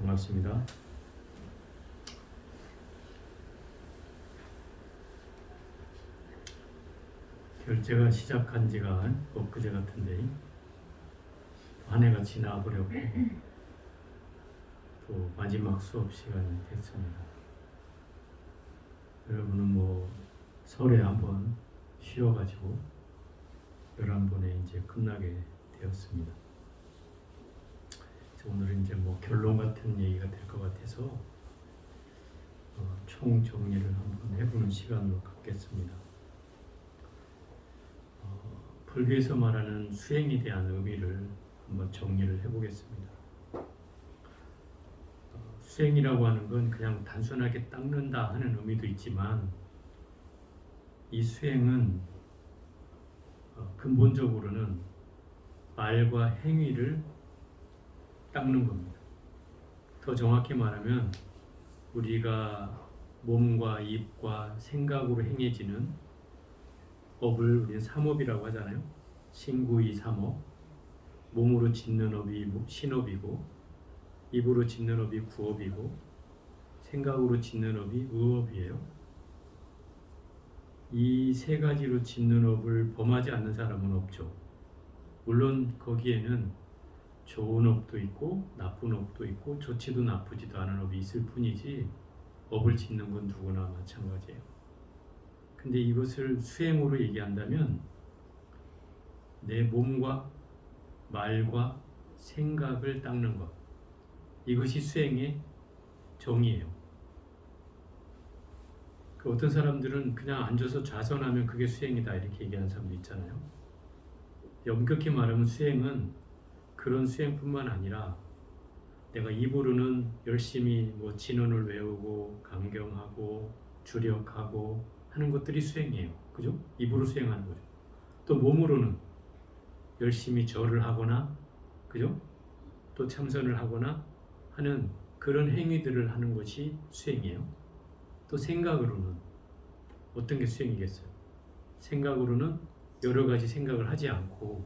반갑습니다. 결제가 시작한 지가 엊그제 같은데 한 해가 지나버렸고 또 마지막 수업 시간이 됐습니다. 여러분은 뭐 설에 한번 쉬어가지고 11번에 이제 끝나게 되었습니다. 오늘은 이제 뭐 결론 같은 얘기가 될 것 같아서 총 정리를 한번 해보는 시간으로 갖겠습니다. 불교에서 말하는 수행에 대한 의미를 한번 정리를 해보겠습니다. 수행이라고 하는 건 그냥 단순하게 닦는다 하는 의미도 있지만 이 수행은 근본적으로는 말과 행위를 닦는 겁니다. 더 정확히 말하면 우리가 몸과 입과 생각으로 행해지는 업을 우리는 삼업이라고 하잖아요. 신구이 삼업, 몸으로 짓는 업이 신업이고 입으로 짓는 업이 구업이고 생각으로 짓는 업이 의업이에요. 이 세 가지로 짓는 업을 범하지 않는 사람은 없죠. 물론 거기에는 좋은 업도 있고 나쁜 업도 있고 좋지도 나쁘지도 않은 업이 있을 뿐이지 업을 짓는 건 누구나 마찬가지예요. 근데 이것을 수행으로 얘기한다면 내 몸과 말과 생각을 닦는 것, 이것이 수행의 정의예요. 어떤 사람들은 그냥 앉아서 좌선하면 그게 수행이다 이렇게 얘기하는 사람도 있잖아요. 엄격히 말하면 수행은 그런 수행뿐만 아니라 내가 입으로는 열심히 뭐 진언을 외우고 강경하고 주력하고 하는 것들이 수행이에요. 그죠? 입으로 수행하는 거죠. 또 몸으로는 열심히 절을 하거나, 그죠? 또 참선을 하거나 하는 그런 행위들을 하는 것이 수행이에요. 또 생각으로는 어떤 게 수행이겠어요? 생각으로는 여러 가지 생각을 하지 않고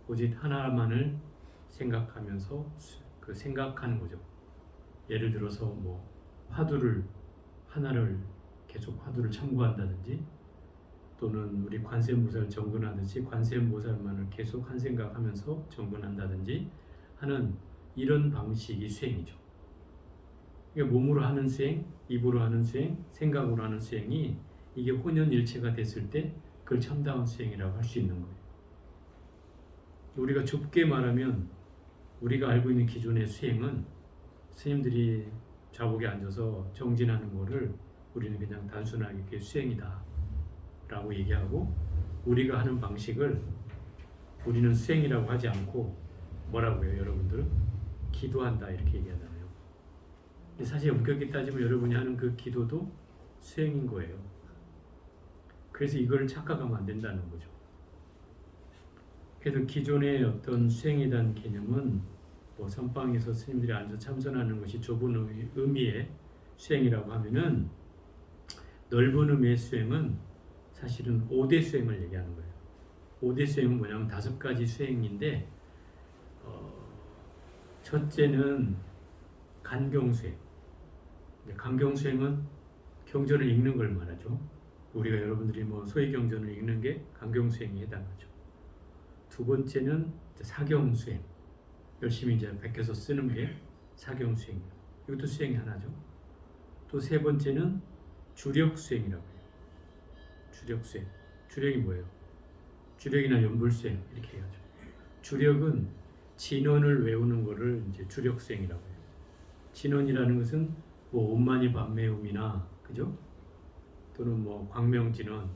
오직 하나만을 생각하면서 그 생각하는 거죠. 예를 들어서 뭐 화두를 하나를 계속 화두를 참고한다든지 또는 우리 관세음보살 정근하듯이 관세음보살만을 계속 한 생각하면서 정근한다든지 하는 이런 방식이 수행이죠. 그러니까 몸으로 하는 수행, 입으로 하는 수행, 생각으로 하는 수행이 이게 혼연일체가 됐을 때 그걸 참다운 수행이라고 할 수 있는 거예요. 우리가 좁게 말하면 우리가 알고 있는 기존의 수행은 스님들이 좌복에 앉아서 정진하는 거를 우리는 그냥 단순하게 그게 수행이다 라고 얘기하고 우리가 하는 방식을 우리는 수행이라고 하지 않고 뭐라고 해요? 여러분들은 기도한다 이렇게 얘기하잖아요. 근데 사실 엄격히 따지면 여러분이 하는 그 기도도 수행인 거예요. 그래서 이걸 착각하면 안 된다는 거죠. 그래서 기존의 어떤 수행에 대한 개념은 뭐 선방에서 스님들이 앉아 참선하는 것이 좁은 의미의 수행이라고 하면은 넓은 의미의 수행은 사실은 5대 수행을 얘기하는 거예요. 5대 수행은 뭐냐면 5가지 수행인데 첫째는 간경수행. 간경수행은 경전을 읽는 걸 말하죠. 우리가 여러분들이 뭐 소위경전을 읽는 게 간경수행에 해당하죠. 두 번째는 사경수행. 열심히 이제 베껴서 쓰는 게 사경수행이에요. 이것도 수행이 하나죠. 또 세 번째는 주력수행이라고 해요. 주력수행. 주력이 뭐예요? 주력이나 연불수행 이렇게 해야죠. 주력은 진언을 외우는 거를 이제 주력수행이라고 해요. 진언이라는 것은 뭐 온만이 반매음이나 그죠? 또는 뭐 광명진언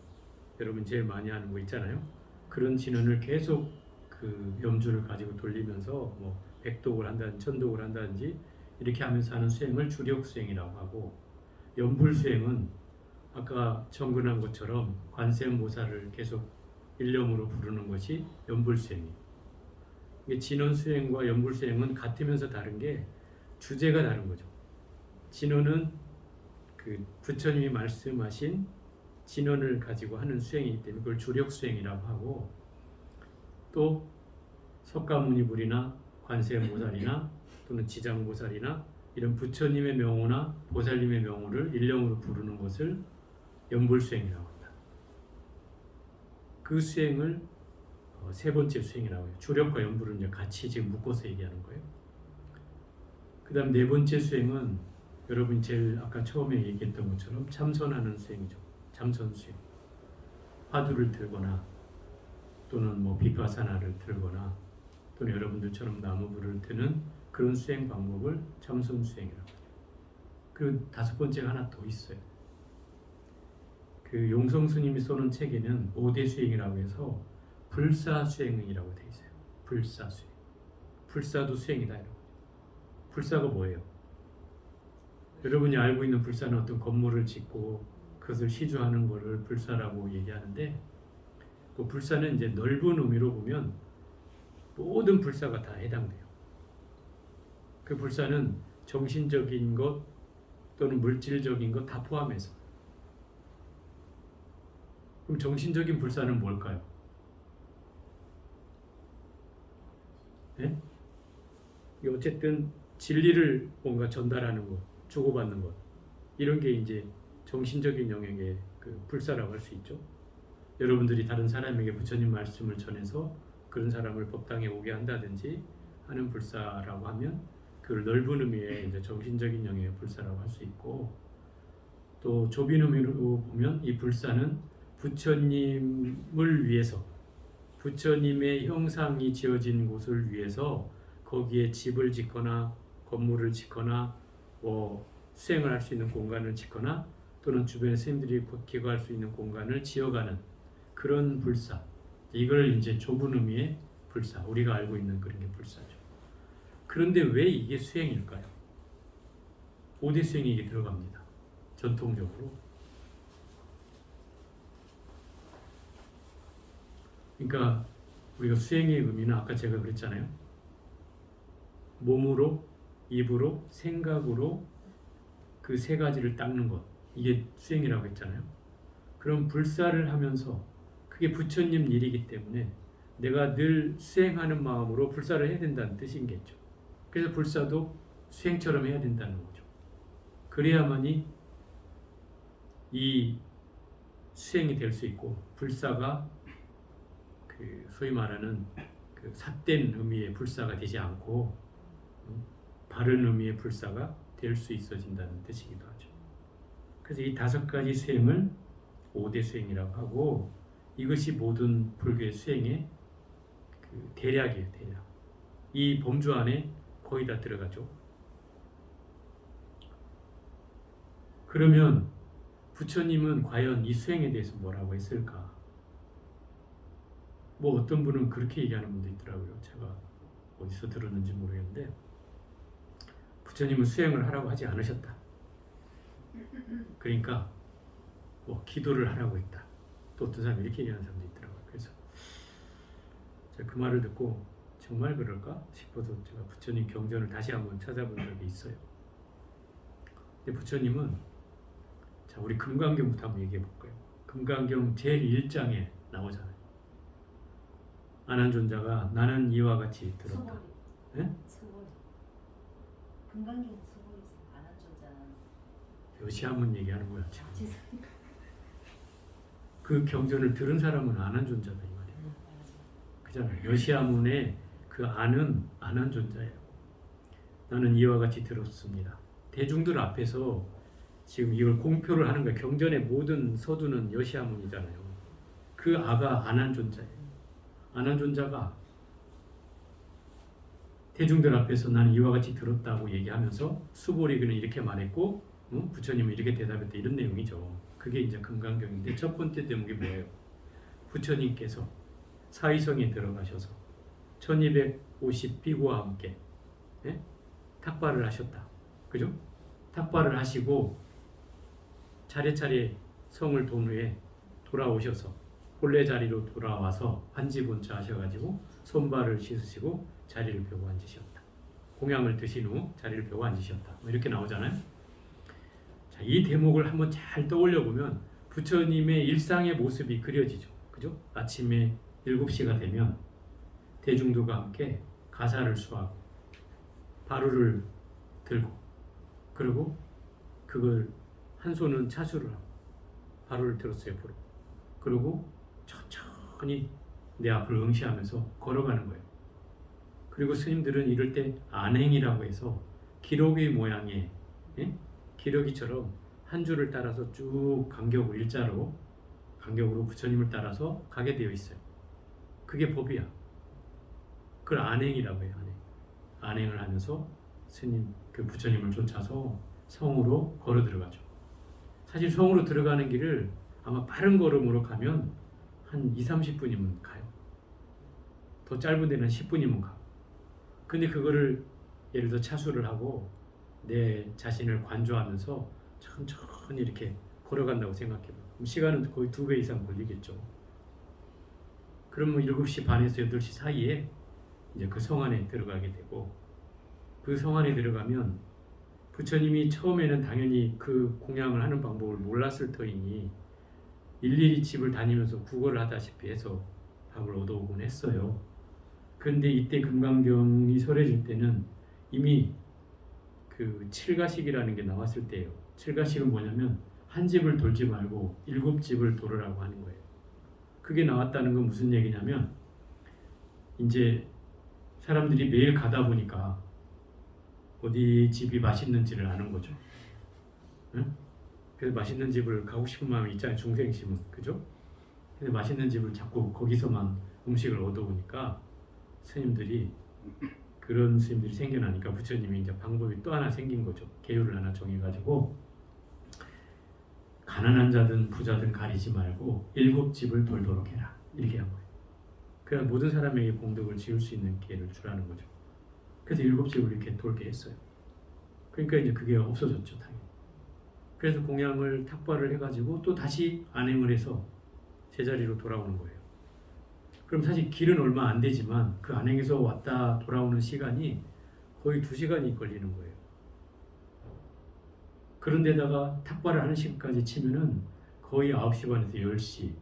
여러분 제일 많이 하는 거 있잖아요. 그런 진언을 계속 그 염주를 가지고 돌리면서 뭐 백독을 한다든지 천독을 한다든지 이렇게 하면서 하는 수행을 주력수행이라고 하고 연불수행은 아까 정근한 것처럼 관세음보살을 계속 일념으로 부르는 것이 연불수행이에요. 진언수행과 연불수행은 같으면서 다른 게 주제가 다른 거죠. 진언은 그 부처님이 말씀하신 진언을 가지고 하는 수행이기 때문에 그걸 주력수행이라고 하고 또 석가모니불이나 관세음보살이나 또는 지장보살이나 이런 부처님의 명호나 보살님의 명호를 일령으로 부르는 것을 연불수행이라고 합니다. 그 수행을 세 번째 수행이라고 해요. 주력과 연불은 이제 같이 지금 묶어서 얘기하는 거예요. 그 다음 네 번째 수행은 여러분이 제일 아까 처음에 얘기했던 것처럼 참선하는 수행이죠. 참선 수행. 화두를 들거나 또는 뭐 비파사나를 들거나 또는 여러분들처럼 나무불을 드는 그런 수행 방법을 참선 수행이라고 해요. 그리고 다섯 번째가 하나 더 있어요. 그 용성 스님이 써놓은 책에는 5대 수행이라고 해서 불사 수행이라고 되어 있어요. 불사 수행. 불사도 수행이다 이런 거죠. 불사가 뭐예요? 여러분이 알고 있는 불사는 어떤 건물을 짓고 그것을 시주하는 것을 불사라고 얘기하는데, 그 불사는 이제 넓은 의미로 보면 모든 불사가 다 해당돼요. 그 불사는 정신적인 것 또는 물질적인 것 다 포함해서. 그럼 정신적인 불사는 뭘까요? 네? 어쨌든 진리를 뭔가 전달하는 것, 주고받는 것, 이런 게 이제 정신적인 영역의 그 불사라고 할 수 있죠. 여러분들이 다른 사람에게 부처님 말씀을 전해서 그런 사람을 법당에 오게 한다든지 하는 불사라고 하면 그 넓은 의미의 이제 정신적인 영역의 불사라고 할 수 있고, 또 좁은 의미로 보면 이 불사는 부처님을 위해서, 부처님의 형상이 지어진 곳을 위해서 거기에 집을 짓거나 건물을 짓거나 뭐 수행을 할 수 있는 공간을 짓거나 또는 주변의 스님들이 기거할 수 있는 공간을 지어가는 그런 불사. 이걸 이제 좁은 의미의 불사, 우리가 알고 있는 그런 게 불사죠. 그런데 왜 이게 수행일까요? 5대 수행이 이게 들어갑니다. 전통적으로. 그러니까 우리가 수행의 의미는 아까 제가 그랬잖아요. 몸으로, 입으로, 생각으로 그 세 가지를 닦는 것. 이게 수행이라고 했잖아요. 그럼 불사를 하면서 그게 부처님 일이기 때문에 내가 늘 수행하는 마음으로 불사를 해야 된다는 뜻이겠죠. 그래서 불사도 수행처럼 해야 된다는 거죠. 그래야만이 이 수행이 될 수 있고, 불사가 그 소위 말하는 그 삿된 의미의 불사가 되지 않고 바른 의미의 불사가 될 수 있어진다는 뜻이기도 하죠. 그래서 이 다섯 가지 수행을 5대 수행이라고 하고, 이것이 모든 불교의 수행의 그 대략이에요, 대략. 이 범주 안에 거의 다 들어가죠. 그러면 부처님은 과연 이 수행에 대해서 뭐라고 했을까? 뭐 어떤 분은 그렇게 얘기하는 분도 있더라고요. 제가 어디서 들었는지 모르겠는데, 부처님은 수행을 하라고 하지 않으셨다. 그러니까 뭐 기도를 하라고 했다. 또 어떤 사람이 이렇게 얘기하는 사람도 있더라고요. 그래서 제가 그 말을 듣고 정말 그럴까 싶어서 제가 부처님 경전을 다시 한번 찾아본 적이 있어요. 근데 부처님은, 자, 우리 금강경부터 한번 얘기해 볼까요? 금강경 제1장에 나오잖아요. 아난존자가 나는 이와 같이 들었다. 수고리. 네? 수고리. 금강경 수고리지. 아난존자는. 여시아문 얘기하는 거야 지금. 죄송해요. 그 경전을 들은 사람은 아난존자다 이 말이에요. 그잖아요. 여시아문의 그 아는 아난존자예요. 나는 이와 같이 들었습니다. 대중들 앞에서 지금 이걸 공표를 하는 거예요. 경전의 모든 서두는 여시아문이잖아요. 그 아가 아난존자예요. 아난존자가 대중들 앞에서 나는 이와 같이 들었다고 얘기하면서 수보리그는 이렇게 말했고, 부처님은 이렇게 대답했다, 이런 내용이죠. 그게 이제 금강경인데, 첫 번째 대목이 뭐예요? 부처님께서 사위성에 들어가셔서 1250 비구와 함께 탁발을 하셨다. 그죠? 탁발을 하시고 차례차례 성을 돈 후에 돌아오셔서 본래 자리로 돌아와서 환지본차 하셔가지고 손발을 씻으시고 자리를 펴고 앉으셨다. 공양을 드신 후 자리를 펴고 앉으셨다. 뭐 이렇게 나오잖아요. 자, 이 대목을 한번 잘 떠올려 보면 부처님의 일상의 모습이 그려지죠. 그죠? 아침에 7시가 되면 대중들과 함께 가사를 수하고 바루를 들고 그리고 그걸 한 손은 차수를 하고 발을 들었어요 옆으로. 그리고 천천히 내 앞을 응시하면서 걸어가는 거예요. 그리고 스님들은 이럴 때 안행이라고 해서 기러기 모양의 기러기처럼 한 줄을 따라서 쭉 간격으로 일자로 간격으로 부처님을 따라서 가게 되어 있어요. 그게 법이야. 그걸 안행이라고 해요. 안행을 하면서 스님 그 부처님을 쫓아서 성으로 걸어 들어가죠. 사실 성으로 들어가는 길을 아마 빠른 걸음으로 가면 한 2, 30분이면 가요. 더 짧은 데는 10분이면 가. 근데 그거를 예를 들어 차수를 하고 내 자신을 관조하면서 천천히 이렇게 걸어간다고 생각해봐. 그럼 시간은 거의 2배 이상 걸리겠죠. 그러면 7시 반에서 8시 사이에 이제 그 성 안에 들어가게 되고, 그 성 안에 들어가면 부처님이 처음에는 당연히 그 공양을 하는 방법을 몰랐을 터이니 일일이 집을 다니면서 구걸을 하다시피 해서 밥을 얻어오곤 했어요. 그런데 이때 금강경이 설해질 때는 이미 그 칠가식이라는 게 나왔을 때예요. 칠가식은 뭐냐면 한 집을 돌지 말고 7집을 돌으라고 하는 거예요. 그게 나왔다는 건 무슨 얘기냐면 이제 사람들이 매일 가다 보니까 어디 집이 맛있는지를 아는 거죠. 응? 그래서 맛있는 집을 가고 싶은 마음이 있잖아요. 중생심은. 그죠? 근데 맛있는 집을 자꾸 거기서만 음식을 얻어오니까 스님들이 그런 스님들이 생겨나니까 부처님이 이제 방법이 또 하나 생긴 거죠. 계율을 하나 정해가지고 가난한 자든 부자든 가리지 말고 7집을 돌도록 해라. 이렇게 한 거예요. 그래야 모든 사람에게 공덕을 지을 수 있는 기회를 주라는 거죠. 그래서 7집을 이렇게 돌게 했어요. 그러니까 이제 그게 없어졌죠, 당연히. 그래서 공양을 탁발을 해가지고 또 다시 안행을 해서 제자리로 돌아오는 거예요. 그럼 사실 길은 얼마 안 되지만 그 안행에서 왔다 돌아오는 시간이 거의 2시간이 걸리는 거예요. 그런데다가 탁발을 하는 시간까지 치면은 거의 9시 반에서 10시,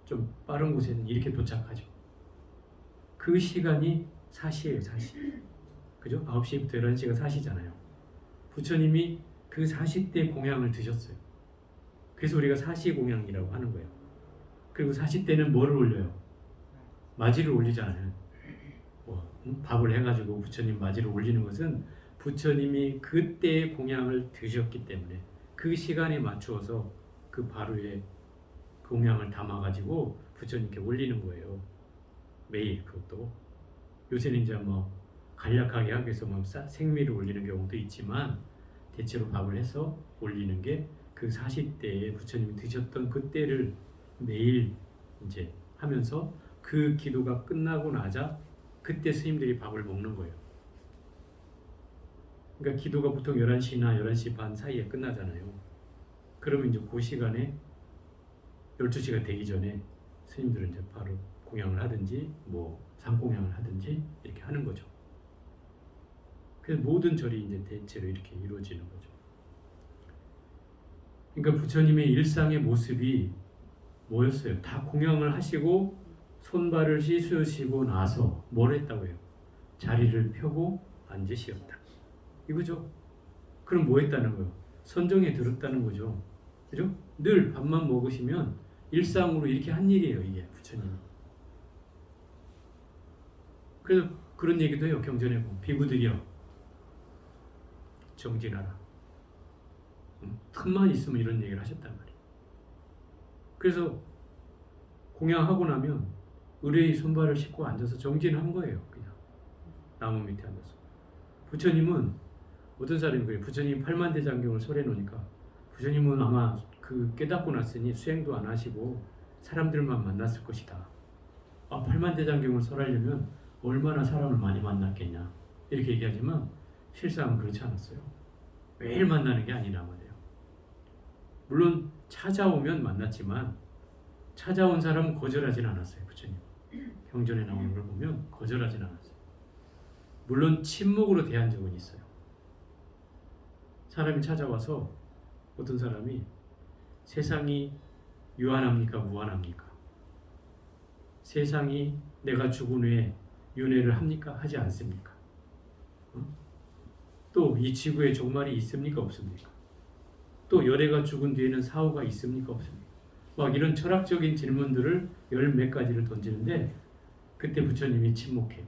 좀 빠른 곳에는 이렇게 도착하죠. 그 시간이 사시예요, 사시. 그죠? 9시부터 11시가 사시잖아요. 부처님이 그 40대 공양을 드셨어요. 그래서 우리가 사시 공양이라고 하는 거예요. 그리고 40대는 뭐를 올려요? 마지를 올리잖아요. 밥을 해가지고 부처님 마지를 올리는 것은 부처님이 그때의 공양을 드셨기 때문에 그 시간에 맞추어서 그 바루에 공양을 담아가지고 부처님께 올리는 거예요. 매일. 그것도 요새는 이제 뭐 간략하게 하기 위해서 뭐 생미를 올리는 경우도 있지만 대체로 밥을 해서 올리는 게 그 40대에 부처님이 드셨던 그때를 매일 이제 하면서 그 기도가 끝나고 나자 그때 스님들이 밥을 먹는 거예요. 그러니까 기도가 보통 11시나 11시 반 사이에 끝나잖아요. 그러면 이제 그 시간에 12시가 되기 전에 스님들은 이제 바로 공양을 하든지 뭐 상공양을 하든지 이렇게 하는 거죠. 그래서 모든 절이 이제 대체로 이렇게 이루어지는 거죠. 그러니까 부처님의 일상의 모습이 뭐였어요? 다 공양을 하시고 손발을 씻으시고 나서 뭘 했다고 해요? 자리를 펴고 앉으시었다. 이거죠. 그럼 뭐 했다는 거예요? 선정에 들었다는 거죠. 그죠? 늘 밥만 먹으시면 일상으로 이렇게 한 일이에요. 이게 부처님이. 그래서 그런 얘기도 해요. 경전에 보면 비구들이여 정진하라. 틈만 있으면 이런 얘기를 하셨단 말이에요. 그래서 공양하고 나면 의뢰의 손발을 씻고 앉아서 정진한 거예요. 그냥 나무 밑에 앉아서. 부처님은 어떤 사람이 그래요. 부처님 팔만대장경을 설해 놓으니까 부처님은 아마 그 깨닫고 났으니 수행도 안 하시고 사람들만 만났을 것이다. 팔만대장경을 설하려면 얼마나 사람을 많이 만났겠냐 이렇게 얘기하지만 실상은 그렇지 않았어요. 매일 만나는 게 아니라 말이에요. 물론 찾아오면 만났지만 찾아온 사람은 거절하진 않았어요. 부처님 경전에 나오는 걸 보면 거절하진 않았어요. 물론 침묵으로 대한 적은 있어요. 사람이 찾아와서 어떤 사람이 세상이 유한합니까? 무한합니까? 세상이 내가 죽은 후에 윤회를 합니까? 하지 않습니까? 또 이 지구에 종말이 있습니까? 없습니까? 또 열애가 죽은 뒤에는 사후가 있습니까? 없습니까? 막 이런 철학적인 질문들을 열 몇 가지를 던지는데 그때 부처님이 침묵해요.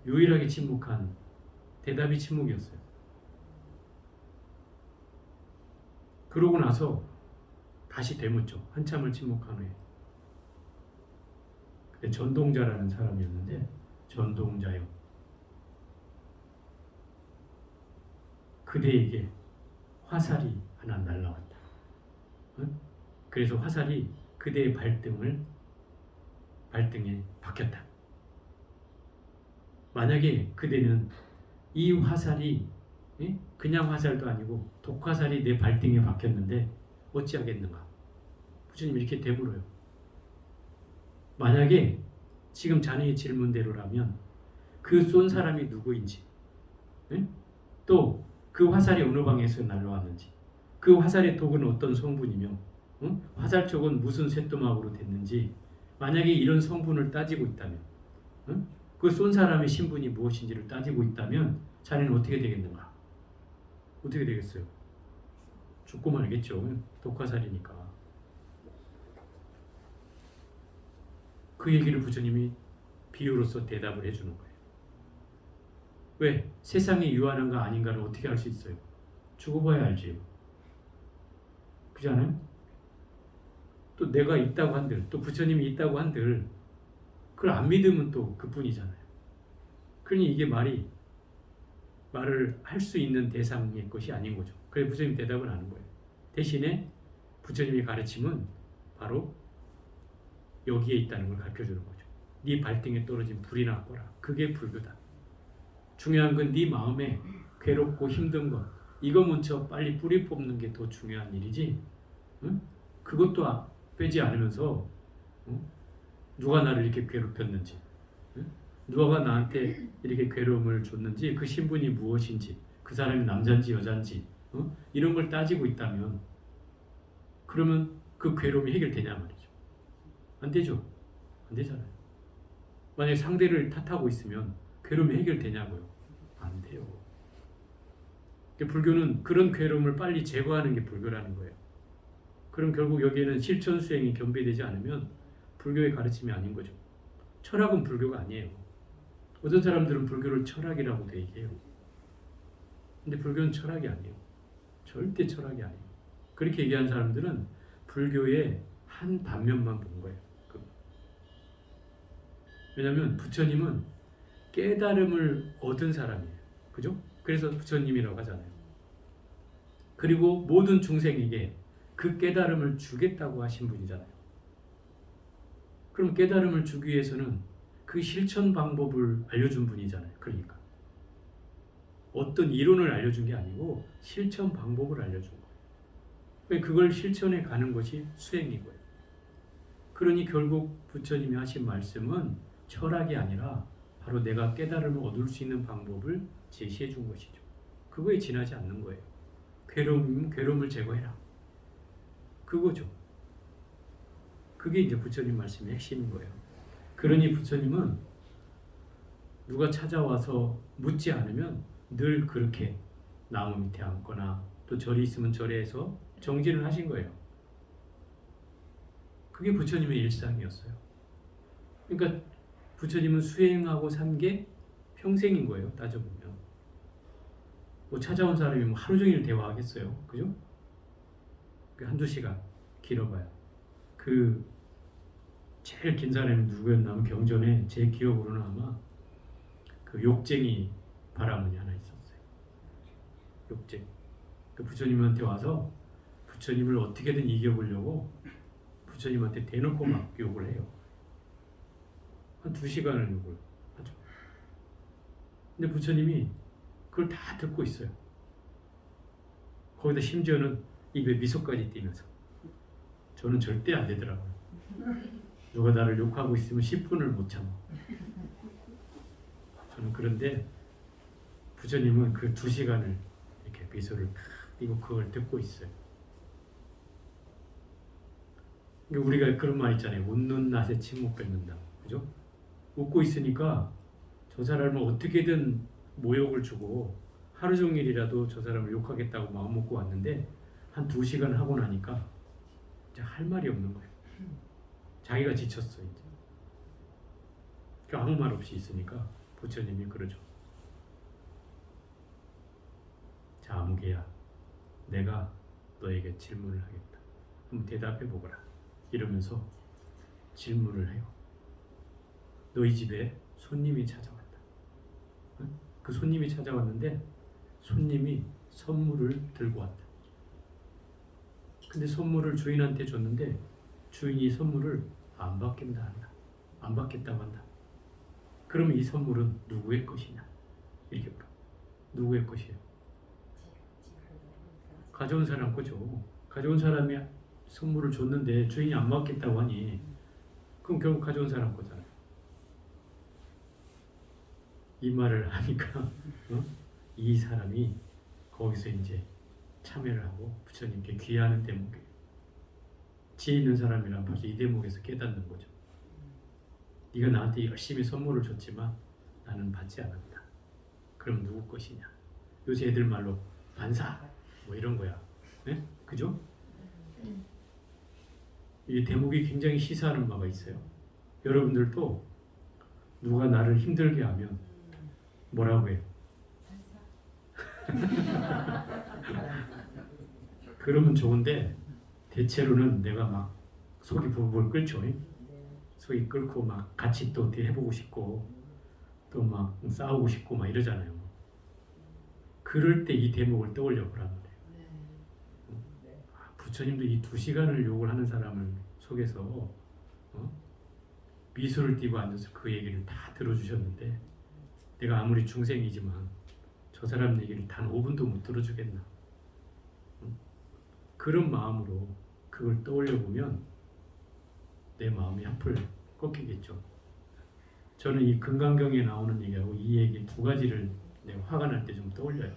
유일하게 침묵한 대답이 침묵이었어요. 그러고 나서 다시 되묻죠. 한참을 침묵한 후에. 그때 전동자라는 사람이었는데 전동자요. 그대에게 화살이 하나 날라왔다. 응? 그래서 화살이 그대의 발등에 박혔다. 만약에 그대는 이 화살이 그냥 화살도 아니고 독화살이 내 발등에 박혔는데 어찌하겠는가? 부처님이 이렇게 되물어요. 만약에 지금 자네의 질문대로라면 그 쏜 사람이 누구인지, 또 그 화살이 어느 방에서 날라왔는지, 그 화살의 독은 어떤 성분이며, 화살촉은 무슨 쇳도막으로 됐는지, 만약에 이런 성분을 따지고 있다면, 그 쏜 사람의 신분이 무엇인지를 따지고 있다면 자네는 어떻게 되겠는가? 어떻게 되겠어요? 죽고 말겠죠. 독화살이니까. 그 얘기를 부처님이 비유로서 대답을 해주는 거예요. 왜? 세상이 유한한가 아닌가를 어떻게 알 수 있어요? 죽어봐야 알지요. 그렇지 않아요? 또 내가 있다고 한들, 또 부처님이 있다고 한들 그걸 안 믿으면 또 그뿐이잖아요. 그러니 이게 말을 할 수 있는 대상의 것이 아닌 거죠. 그래서 부처님이 대답을 하는 거예요. 대신에 부처님의 가르침은 바로 여기에 있다는 걸 가르쳐주는 거죠. 네 발등에 떨어진 불이나 꺼라. 그게 불교다. 중요한 건 네 마음에 괴롭고 힘든 것, 이거 먼저 빨리 뿌리 뽑는 게 더 중요한 일이지. 그것도 빼지 않으면서 누가 나를 이렇게 괴롭혔는지, 누가 나한테 이렇게 괴로움을 줬는지, 그 신분이 무엇인지, 그 사람이 남자인지 여자인지 이런 걸 따지고 있다면 그러면 그 괴로움이 해결되냐 말이죠. 안 되죠. 안 되잖아요. 만약에 상대를 탓하고 있으면 괴로움이 해결되냐고요. 안 돼요. 불교는 그런 괴로움을 빨리 제거하는 게 불교라는 거예요. 그럼 결국 여기에는 실천 수행이 겸비되지 않으면 불교의 가르침이 아닌 거죠. 철학은 불교가 아니에요. 어떤 사람들은 불교를 철학이라고도 얘기해요. 근데 불교는 철학이 아니에요. 절대 철학이 아니에요. 그렇게 얘기하는 사람들은 불교의 한 단면만 본 거예요. 왜냐하면 부처님은 깨달음을 얻은 사람이에요. 그죠? 그래서 부처님이라고 하잖아요. 그리고 모든 중생에게 그 깨달음을 주겠다고 하신 분이잖아요. 그럼 깨달음을 주기 위해서는 그 실천 방법을 알려준 분이잖아요. 그러니까 어떤 이론을 알려준 게 아니고 실천 방법을 알려준 거예요. 그걸 실천해 가는 것이 수행이고요. 그러니 결국 부처님이 하신 말씀은 철학이 아니라 바로 내가 깨달음을 얻을 수 있는 방법을 제시해 준 것이죠. 그거에 지나지 않는 거예요. 괴로움을 제거해라. 그거죠. 그게 이제 부처님 말씀의 핵심인 거예요. 그러니 부처님은 누가 찾아와서 묻지 않으면 늘 그렇게 나무 밑에 앉거나 또 절이 있으면 절에서 정진을 하신 거예요. 그게 부처님의 일상이었어요. 그러니까 부처님은 수행하고 산 게 평생인 거예요. 따져보면. 뭐 찾아온 사람이 뭐 하루 종일 대화하겠어요. 그죠? 한두 시간 길어봐요. 그 제일 긴 사람이 누구였냐면 경전에 제 기억으로는 아마 그 욕쟁이 바라문이 하나 있었어요. 욕쟁이. 그 부처님한테 와서 부처님을 어떻게든 이겨보려고 부처님한테 대놓고 막 욕을 해요. 한 2시간을 욕을 하죠. 근데 부처님이 그걸 다 듣고 있어요. 거기다 심지어는 입에 미소까지 띄면서 저는 절대 안 되더라고요. 누가 나를 욕하고 있으면 10분을 못 참아. 저는 그런데 부처님은 그 2시간을 이렇게 미소를 탁 띄고 그걸 듣고 있어요. 우리가 그런 말 있잖아요. 웃는 낯에 침묵 뱉는다. 그죠? 웃고 있으니까 저 사람을 어떻게든 모욕을 주고 하루 종일이라도 저 사람을 욕하겠다고 마음 먹고 왔는데 한 2시간 하고 나니까 이제 할 말이 없는 거예요. 자기가 지쳤어 이제. 아무 말 없이 있으니까 부처님이 그러죠. 자, 아무개야, 내가 너에게 질문을 하겠다. 한번 대답해 보거라. 이러면서 질문을 해요. 너희 집에 손님이 찾아왔다. 그 손님이 찾아왔는데 손님이 선물을 들고 왔다. 근데 선물을 주인한테 줬는데 주인이 선물을 안 받겠다 한다. 안 받겠다고 한다. 그러면 이 선물은 누구의 것이냐? 이렇게 물어. 누구의 것이에요? 가져온 사람 거죠. 가져온 사람이 선물을 줬는데 주인이 안 받겠다고 하니 그럼 결국 가져온 사람 거잖아요. 이 말을 하니까 이 사람이 거기서 이제 참여를 하고 부처님께 귀하는 대목이에요. 지혜 있는 사람이란 벌써 이 대목에서 깨닫는 거죠. 네가 나한테 열심히 선물을 줬지만 나는 받지 않았다. 그럼 누구 것이냐? 요새 애들 말로 반사 뭐 이런 거야. 네? 그죠? 이 대목이 굉장히 시사하는 바가 있어요. 여러분들도 누가 나를 힘들게 하면 뭐라고 해요? 그러면 좋은데 대체로는 내가 막 속이 부글부글 끓죠. 속이 끓고 막 같이 또 해보고 싶고 또 막 싸우고 싶고 막 이러잖아요. 그럴 때 이 대목을 떠올려 보란 말이에요. 부처님도 이 2시간을 욕을 하는 사람을 속에서 미소를 띠고 앉아서 그 얘기를 다 들어주셨는데 내가 아무리 중생이지만 저 사람 얘기를 단 5분도 못 들어주겠나. 그런 마음으로 그걸 떠올려 보면 내 마음이 한풀 꺾이겠죠. 저는 이 금강경에 나오는 얘기하고 이 얘기 2가지를 내가 화가 날 때 좀 떠올려요.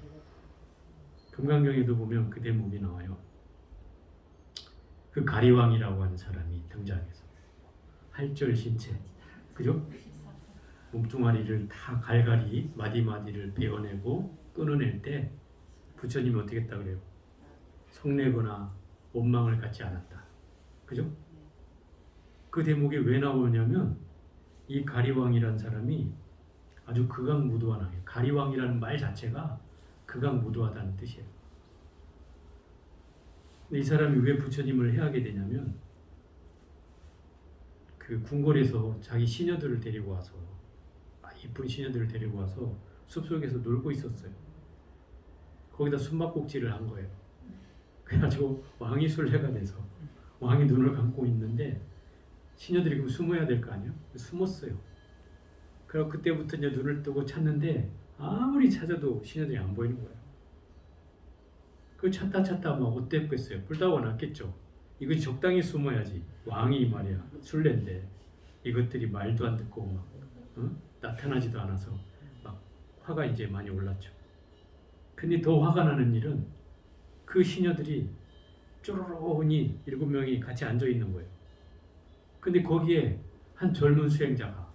금강경에도 보면 그 대목이 나와요. 그 가리왕이라고 하는 사람이 등장해서 할절신체, 그죠? 몸뚱아리를 다 갈갈이 마디마디를 베어내고 끊어낼 때 부처님이 어떻게 했다 그래요? 성내거나 원망을 갖지 않았다. 그죠? 그 대목이 왜 나오냐면 이 가리왕이라는 사람이 아주 극악무도한 왕이에요. 가리왕이라는 말 자체가 극악무도하다는 뜻이에요. 근데 이 사람이 왜 부처님을 해하게 되냐면 그 궁궐에서 자기 시녀들을 데리고 와서 이쁜 시녀들을 데리고 와서 숲속에서 놀고 있었어요. 거기다 숨바꼭질을 한 거예요. 그래가지고 왕이 술래가 돼서 왕이 눈을 감고 있는데 시녀들이 그럼 숨어야 될 거 아니에요? 숨었어요. 그래서 그때부터 이제 눈을 뜨고 찾는데 아무리 찾아도 시녀들이 안 보이는 거예요. 그 찾다 막 어땠겠어요? 불다가 났겠죠. 이거 적당히 숨어야지. 왕이 말이야 술래인데 이것들이 말도 안 듣고 막 나타나지도 않아서 막 화가 이제 많이 올랐죠. 근데 더 화가 나는 일은 그 시녀들이 쪼로로니 7명이 같이 앉아 있는 거예요. 근데 거기에 한 젊은 수행자가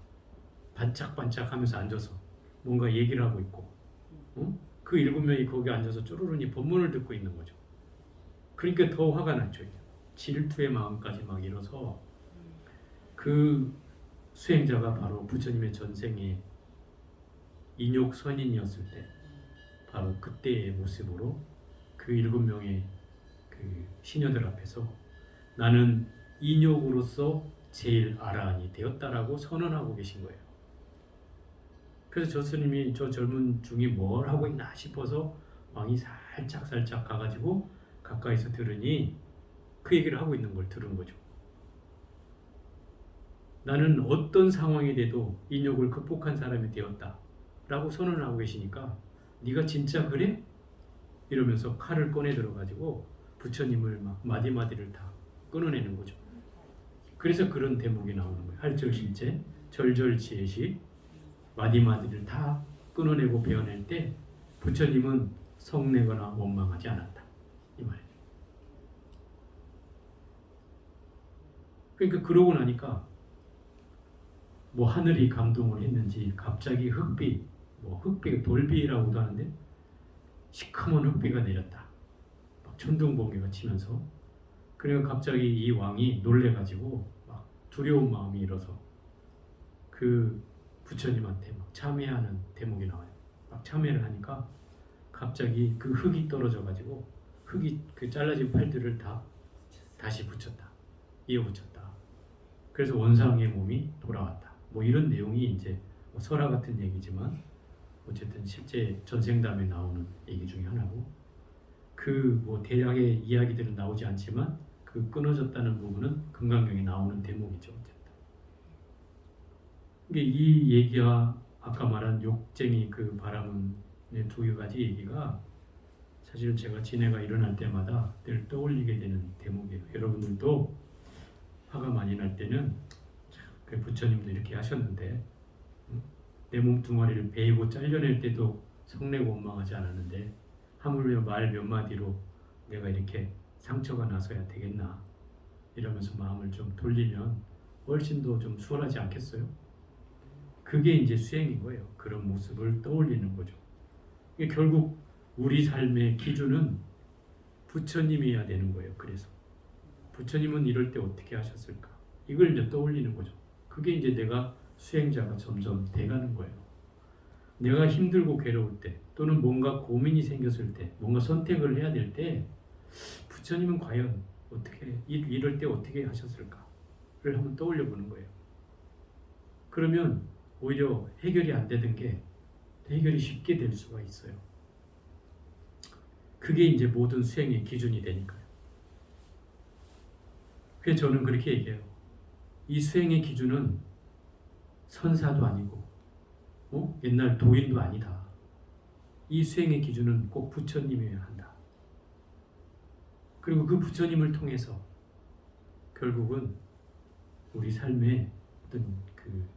반짝반짝하면서 앉아서 뭔가 얘기를 하고 있고, 그 7명이 거기 앉아서 쪼로로니 법문을 듣고 있는 거죠. 그러니까 더 화가 났죠. 질투의 마음까지 막 일어서 그 수행자가 바로 부처님의 전생에 인욕 선인이었을 때 바로 그때의 모습으로 그 7명의 그 시녀들 앞에서 나는 인욕으로서 제일 아라한이 되었다라고 선언하고 계신 거예요. 그래서 저 스님이 저 젊은 중이 뭘 하고 있나 싶어서 왕이 살짝 가가지고 가까이서 들으니 그 얘기를 하고 있는 걸 들은 거죠. 나는 어떤 상황이 돼도 인욕을 극복한 사람이 되었다 라고 선언을 하고 계시니까 네가 진짜 그래? 이러면서 칼을 꺼내 들어가지고 부처님을 막 마디마디를 다 끊어내는 거죠. 그래서 그런 대목이 나오는 거예요. 할절신체, 절절지혜시 마디마디를 다 끊어내고 베어낼 때 부처님은 성내거나 원망하지 않았다. 이 말이에요. 그러니까 그러고 나니까 뭐 하늘이 감동을 했는지 갑자기 흑비, 뭐 흑비가 돌비라고도 하는데 시커먼 흙비가 내렸다. 막 천둥번개가 치면서 그래가 갑자기 이 왕이 놀래가지고 막 두려운 마음이 일어서 그 부처님한테 막 참회하는 대목이 나와요. 막 참회를 하니까 갑자기 그 흙이 떨어져가지고 흙이 그 잘라진 팔들을 다 다시 붙였다. 이어붙였다. 그래서 원상의 몸이 돌아왔다. 뭐 이런 내용이 이제 뭐 설화 같은 얘기지만 어쨌든 실제 전생담에 나오는 얘기 중에 하나고 그 뭐 대략의 이야기들은 나오지 않지만 그 끊어졌다는 부분은 금강경에 나오는 대목이죠. 어쨌든 이게 이 얘기와 아까 말한 욕쟁이 그 바람의 두 가지 얘기가 사실은 제가 진해가 일어날 때마다 늘 떠올리게 되는 대목이에요. 여러분들도 화가 많이 날 때는 그 부처님도 이렇게 하셨는데 내 몸뚱아리를 베이고 잘려낼 때도 성내고 원망하지 않았는데 하물며 말 몇 마디로 내가 이렇게 상처가 나서야 되겠나 이러면서 마음을 좀 돌리면 훨씬 더 좀 수월하지 않겠어요? 그게 이제 수행인 거예요. 그런 모습을 떠올리는 거죠. 이게 결국 우리 삶의 기준은 부처님이어야 되는 거예요. 그래서 부처님은 이럴 때 어떻게 하셨을까? 이걸 이제 떠올리는 거죠. 그게 이제 내가 수행자가 점점 돼가는 거예요. 내가 힘들고 괴로울 때 또는 뭔가 고민이 생겼을 때 뭔가 선택을 해야 될 때 부처님은 과연 어떻게 이럴 때 어떻게 하셨을까를 한번 떠올려 보는 거예요. 그러면 오히려 해결이 안 되던 게 해결이 쉽게 될 수가 있어요. 그게 이제 모든 수행의 기준이 되니까요. 그래서 저는 그렇게 얘기해요. 이 수행의 기준은 선사도 아니고 옛날 도인도 아니다. 이 수행의 기준은 꼭 부처님이어야 한다. 그리고 그 부처님을 통해서 결국은 우리 삶에 어떤 그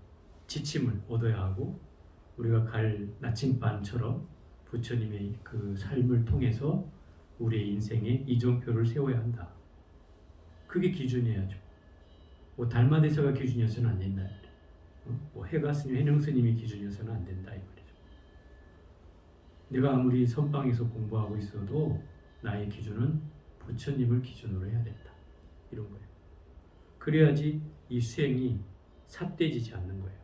지침을 얻어야 하고 우리가 갈 나침반처럼 부처님의 그 삶을 통해서 우리의 인생에 이정표를 세워야 한다. 그게 기준이어야죠. 뭐 달마대사가 기준이어서는 안 된다. 뭐 해가 스님, 해능 스님이 기준이어서는 안 된다 이 말이죠. 내가 아무리 선방에서 공부하고 있어도 나의 기준은 부처님을 기준으로 해야 된다. 이런 거예요. 그래야지 이 수행이 삿대지지 않는 거예요.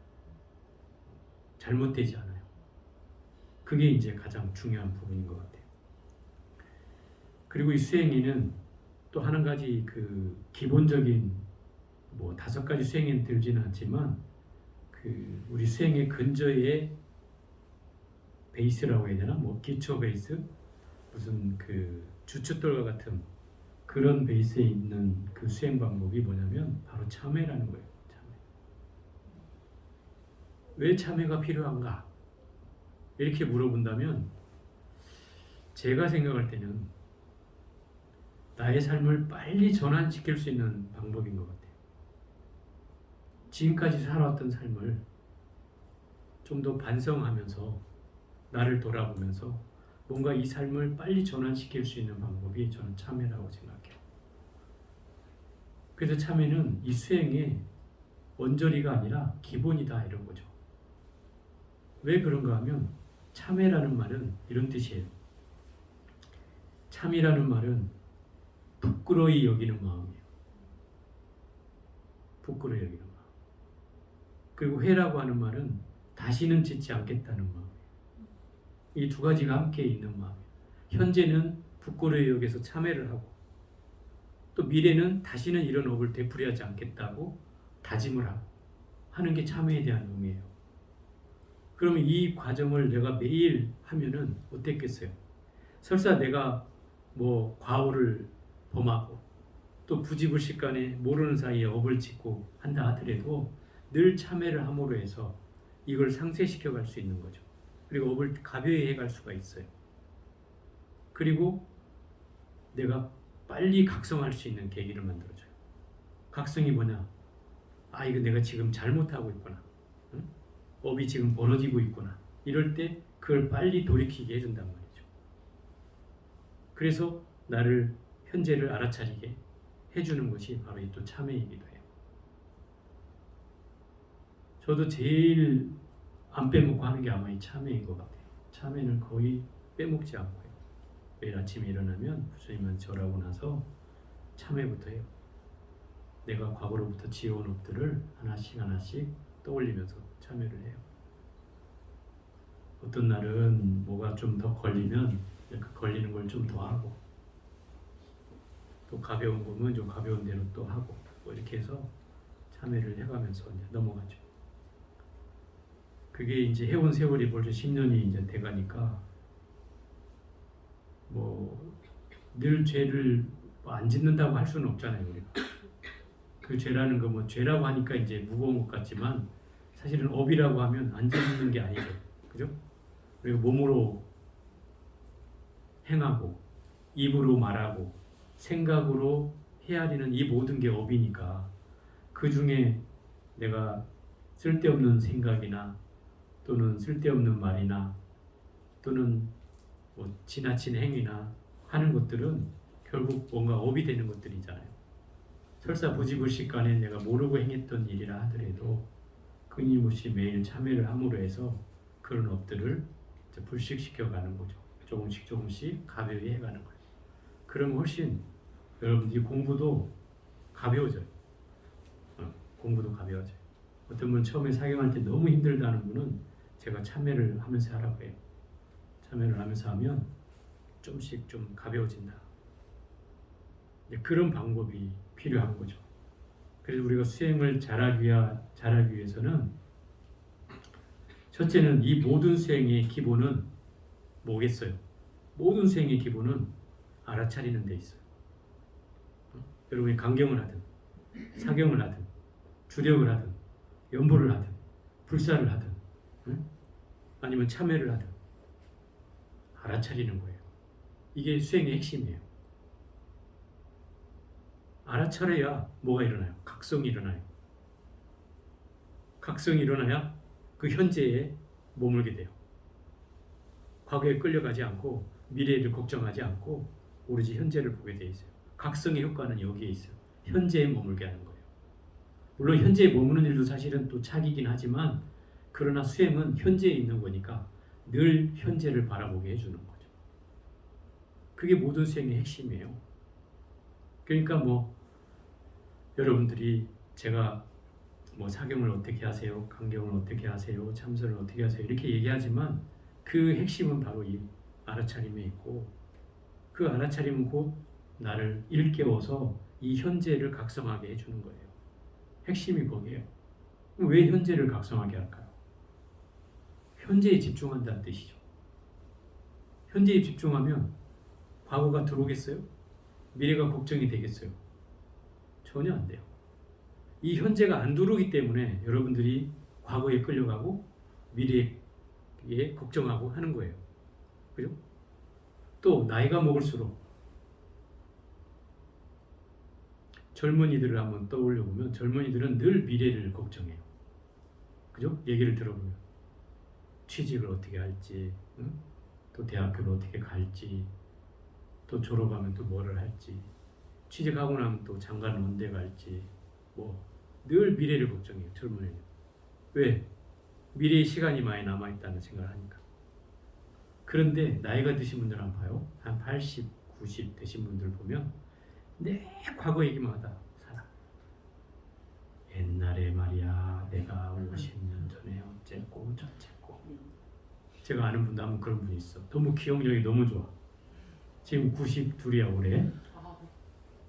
잘못되지 않아요. 그게 이제 가장 중요한 부분인 것 같아요. 그리고 이 수행에는 또 한 가지 그 기본적인 뭐 5가지 수행에는 들지는 않지만 그 우리 수행의 근저에 베이스라고 해야 되나? 뭐 기초 베이스? 무슨 그 주춧돌과 같은 그런 베이스에 있는 그 수행 방법이 뭐냐면 바로 참회라는 거예요. 참회. 왜 참회가 필요한가? 이렇게 물어본다면 제가 생각할 때는 나의 삶을 빨리 전환시킬 수 있는 방법인 것 같아요. 지금까지 살아왔던 삶을 좀 더 반성하면서 나를 돌아보면서 뭔가 이 삶을 빨리 전환시킬 수 있는 방법이 저는 참회라고 생각해요. 그래서 참회는 이 수행의 언저리가 아니라 기본이다 이런 거죠. 왜 그런가 하면 참회라는 말은 이런 뜻이에요. 참이라는 말은 부끄러이 여기는 마음이에요. 부끄러이 여기는 마음. 그리고 회라고 하는 말은 다시는 짓지 않겠다는 마음이에요. 이 두 가지가 함께 있는 마음이에요. 현재는 부끄러이 여기서 참회를 하고 또 미래는 다시는 이런 업을 되풀이하지 않겠다고 다짐을 하고 하는 게 참회에 대한 의미예요. 그러면 이 과정을 내가 매일 하면은 어땠겠어요? 설사 내가 뭐 과오를 범하고 또 부지불식간에 모르는 사이에 업을 짓고 한다 하더라도 늘 참회를 함으로 해서 이걸 상쇄시켜 갈 수 있는 거죠. 그리고 업을 가벼이 해갈 수가 있어요. 그리고 내가 빨리 각성할 수 있는 계기를 만들어줘요. 각성이 뭐냐? 아, 이거 내가 지금 잘못하고 있구나. 응? 업이 지금 벌어지고 있구나. 이럴 때 그걸 빨리 돌이키게 해준단 말이죠. 그래서 나를 현재를 알아차리게 해주는 것이 바로 이 또 참회이기도 해요. 저도 제일 안 빼먹고 하는 게 아마 이 참회인 것 같아요. 참회는 거의 빼먹지 않고요. 매일 아침에 일어나면 부처님한테 절하고 나서 참회부터 해요. 내가 과거로부터 지어온 업들을 하나씩 하나씩 떠올리면서 참회를 해요. 어떤 날은 뭐가 좀 더 걸리면 그 걸리는 걸 좀 더 하고, 또 가벼운 거면 좀 가벼운 대로 또 하고, 뭐 이렇게 해서 참회를 해가면서 이제 넘어가죠. 그게 이제 해온 세월이 벌써 10년이 이제 돼가니까 뭐 늘 죄를 안 짓는다고 할 수는 없잖아요, 우리가. 그 죄라는 거 뭐 죄라고 하니까 이제 무거운 것 같지만 사실은 업이라고 하면 안 짓는 게 아니죠, 그죠? 우리가 몸으로 행하고 입으로 말하고 생각으로 헤아리는 이 모든 게 업이니까 그 중에 내가 쓸데없는 생각이나 또는 쓸데없는 말이나 또는 뭐 지나친 행위나 하는 것들은 결국 뭔가 업이 되는 것들이잖아요. 설사 부지불식간에 내가 모르고 행했던 일이라 하더라도 끊임없이 매일 참회를 함으로 해서 그런 업들을 이제 불식시켜가는 거죠. 조금씩 조금씩 가벼이 해가는 거예요. 그러면 훨씬 여러분들이 공부도 가벼워져요. 공부도 가벼워져요. 어떤 분 처음에 사경할 때 너무 힘들다는 분은 제가 참회를 하면서 하라고 해요. 참회를 하면서 하면 좀씩 좀 가벼워진다. 그런 방법이 필요한 거죠. 그래서 우리가 수행을 잘하기 위해서는 첫째는 이 모든 수행의 기본은 뭐겠어요? 모든 수행의 기본은 알아차리는 데 있어요. 여러분이 강경을 하든 사경을 하든 주력을 하든 연보를 하든 불사를 하든 아니면 참회를 하든 알아차리는 거예요. 이게 수행의 핵심이에요. 알아차려야 뭐가 일어나요? 각성이 일어나요. 각성이 일어나야 그 현재에 머물게 돼요. 과거에 끌려가지 않고 미래를 걱정하지 않고 오로지 현재를 보게 돼 있어요. 각성의 효과는 여기에 있어요. 현재에 머물게 하는 거예요. 물론 현재에 머무는 일도 사실은 또 차기긴 하지만 그러나 수행은 현재에 있는 거니까 늘 현재를 바라보게 해주는 거죠. 그게 모든 수행의 핵심이에요. 그러니까 뭐 여러분들이 제가 뭐 사경을 어떻게 하세요? 강경을 어떻게 하세요? 참선을 어떻게 하세요? 이렇게 얘기하지만 그 핵심은 바로 이 알아차림에 있고 그 알아차림은 곧 나를 일깨워서 이 현재를 각성하게 해주는 거예요. 핵심이 거기에요. 왜 현재를 각성하게 할까요? 현재에 집중한다는 뜻이죠. 현재에 집중하면 과거가 들어오겠어요? 미래가 걱정이 되겠어요? 전혀 안 돼요. 이 현재가 안 들어오기 때문에 여러분들이 과거에 끌려가고 미래에 걱정하고 하는 거예요. 그죠? 또 나이가 먹을수록 젊은이들을 한번 떠올려 보면 젊은이들은 늘 미래를 걱정해요. 그죠? 얘기를 들어보면 취직을 어떻게 할지, 또 대학교를 어떻게 갈지, 또 졸업하면 또 뭐를 할지, 취직하고 나면 또 장가는 언제 갈지, 뭐 늘 미래를 걱정해요. 젊은이는. 왜? 미래의 시간이 많이 남아있다는 생각을 하니까. 그런데 나이가 드신 분들 한번 봐요. 한 80, 90 되신 분들 보면 내 과거 얘기만 하다 살아. 옛날에 말이야 내가 50년 전에 어쨌고 저쨌고. 제가 아는 분도 한번 그런 분이 있어. 너무 기억력이 너무 좋아. 지금 92이야 올해.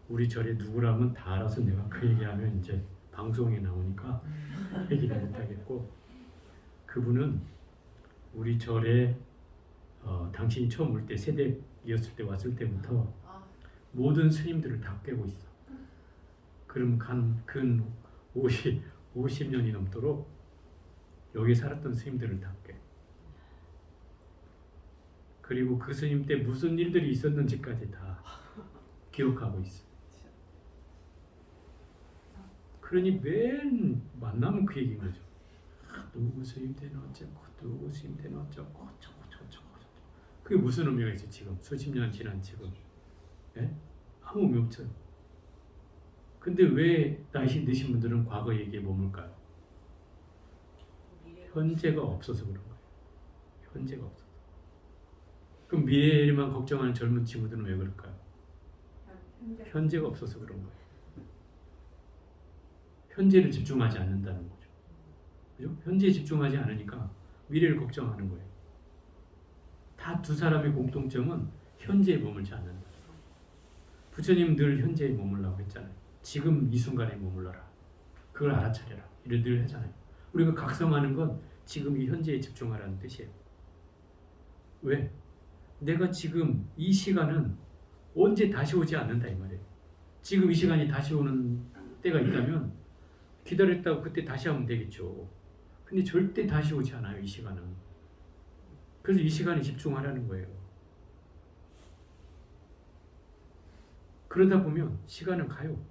우리 절에 누구라면 다 알아서 내가 그 얘기하면 이제 방송에 나오니까 얘기를 못하겠고, 그분은 우리 절에 당신이 처음 올 때 세대이었을 때 왔을 때부터 모든 스님들을 다 꿰고 있어. 그럼 근 50년이 넘도록 여기 살았던 스님들을 다 꿰. 그리고 그 스님 때 무슨 일들이 있었는지까지 다 기억하고 있어. 그러니 맨 만나면 그 얘기인 거죠. 누구 스님 때는 어쩌고 누구 스님 때는 어쩌고 저쩌고. 그게 무슨 의미가 있어 지금 수십 년 지난 지금. 예? 아무 의미 없죠. 근데 왜 나이 드신 분들은 과거 얘기에 머물까요? 현재가 없어서 그런 거예요. 현재가 없어서. 그럼 미래만 걱정하는 젊은 친구들은 왜 그럴까요? 현재. 현재가 없어서 그런 거예요. 현재를 집중하지 않는다는 거죠. 그죠? 현재에 집중하지 않으니까 미래를 걱정하는 거예요. 다 두 사람의 공통점은 현재에 머물지 않는다. 부처님 늘 현재에 머물라고 했잖아요. 지금 이 순간에 머물러라. 그걸 알아차려라. 이를 늘 하잖아요. 우리가 각성하는 건 지금 이 현재에 집중하라는 뜻이에요. 왜? 내가 지금 이 시간은 언제 다시 오지 않는다 이 말이에요. 지금 이 시간이 다시 오는 때가 있다면 기다렸다고 그때 다시 하면 되겠죠. 근데 절대 다시 오지 않아요, 이 시간은. 그래서 이 시간에 집중하라는 거예요. 그러다 보면 시간은 가요.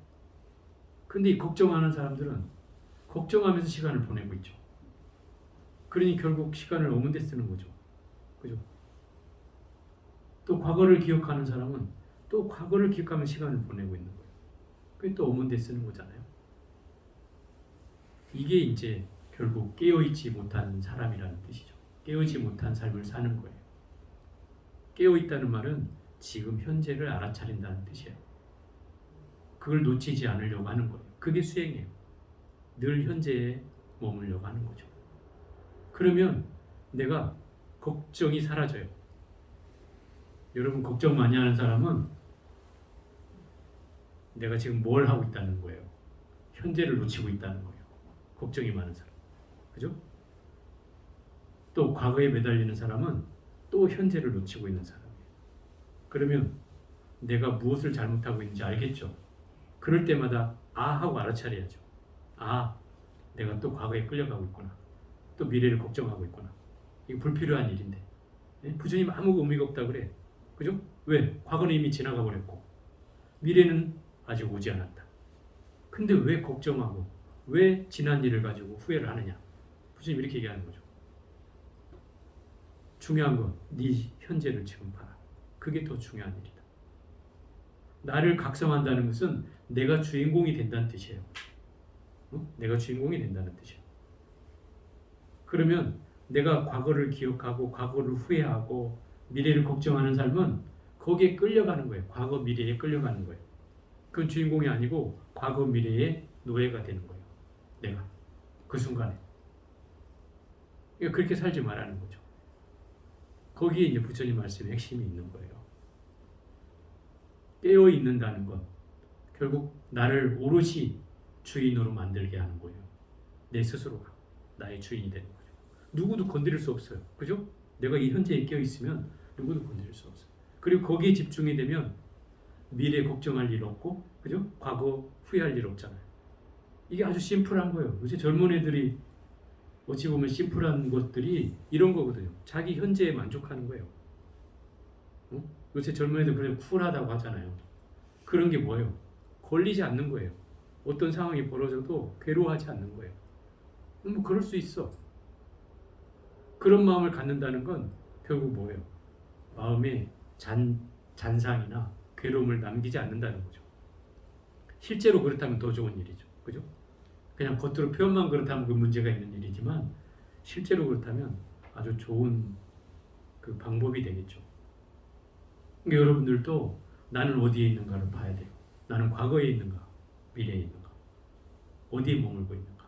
근데 이 걱정하는 사람들은 걱정하면서 시간을 보내고 있죠. 그러니 결국 시간을 없는 데 쓰는 거죠. 그죠? 또 과거를 기억하는 사람은 또 과거를 기억하면 시간을 보내고 있는 거예요. 그게 또 없는 데 쓰는 거잖아요. 이게 이제 결국 깨어있지 못한 사람이라는 뜻이죠. 깨어있지 못한 삶을 사는 거예요. 깨어있다는 말은 지금 현재를 알아차린다는 뜻이에요. 그걸 놓치지 않으려고 하는 거예요. 그게 수행이에요. 늘 현재에 머물려고 하는 거죠. 그러면 내가 걱정이 사라져요. 여러분 걱정 많이 하는 사람은 내가 지금 뭘 하고 있다는 거예요. 현재를 놓치고 있다는 거예요. 걱정이 많은 사람. 그죠? 또 과거에 매달리는 사람은 또 현재를 놓치고 있는 사람이에요. 그러면 내가 무엇을 잘못하고 있는지 알겠죠? 그럴 때마다 아 하고 알아차려야죠. 아, 내가 또 과거에 끌려가고 있구나. 또 미래를 걱정하고 있구나. 이거 불필요한 일인데. 부처님 아무 의미가 없다 그래. 그죠? 왜? 과거는 이미 지나가 버렸고 미래는 아직 오지 않았다. 근데 왜 걱정하고 왜 지난 일을 가지고 후회를 하느냐? 부처님 이렇게 얘기하는 거죠. 중요한 건 네 현재를 지금 봐라. 그게 더 중요한 일이다. 나를 각성한다는 것은 내가 주인공이 된다는 뜻이에요. 내가 주인공이 된다는 뜻이에요. 그러면 내가 과거를 기억하고 과거를 후회하고 미래를 걱정하는 삶은 거기에 끌려가는 거예요. 과거 미래에 끌려가는 거예요. 그건 주인공이 아니고 과거 미래의 노예가 되는 거예요. 내가 그 순간에. 그러니까 그렇게 살지 말라는 거죠. 거기에 이제 부처님 말씀의 핵심이 있는 거예요. 깨어 있는다는 건 결국 나를 오롯이 주인으로 만들게 하는 거예요. 내 스스로가 나의 주인이 되는 거죠. 누구도 건드릴 수 없어요. 그죠? 내가 이 현재에 깨어 있으면 누구도 건드릴 수 없어요. 그리고 거기에 집중이 되면 미래 걱정할 일 없고, 그죠? 과거 후회할 일 없잖아요. 이게 아주 심플한 거예요. 요새 젊은 애들이 어찌 보면 심플한 것들이 이런 거거든요. 자기 현재에 만족하는 거예요. 요새 젊은 애들 그냥 쿨하다고 하잖아요. 그런 게 뭐예요? 걸리지 않는 거예요. 어떤 상황이 벌어져도 괴로워하지 않는 거예요. 뭐 그럴 수 있어. 그런 마음을 갖는다는 건 결국 뭐예요? 마음에 잔상이나 괴로움을 남기지 않는다는 거죠. 실제로 그렇다면 더 좋은 일이죠. 그죠? 그냥 겉으로 표현만 그렇다면 그 문제가 있는 일이지만 실제로 그렇다면 아주 좋은 그 방법이 되겠죠. 그러니까 여러분들도 나는 어디에 있는가를 봐야 돼요. 나는 과거에 있는가, 미래에 있는가, 어디에 머물고 있는가.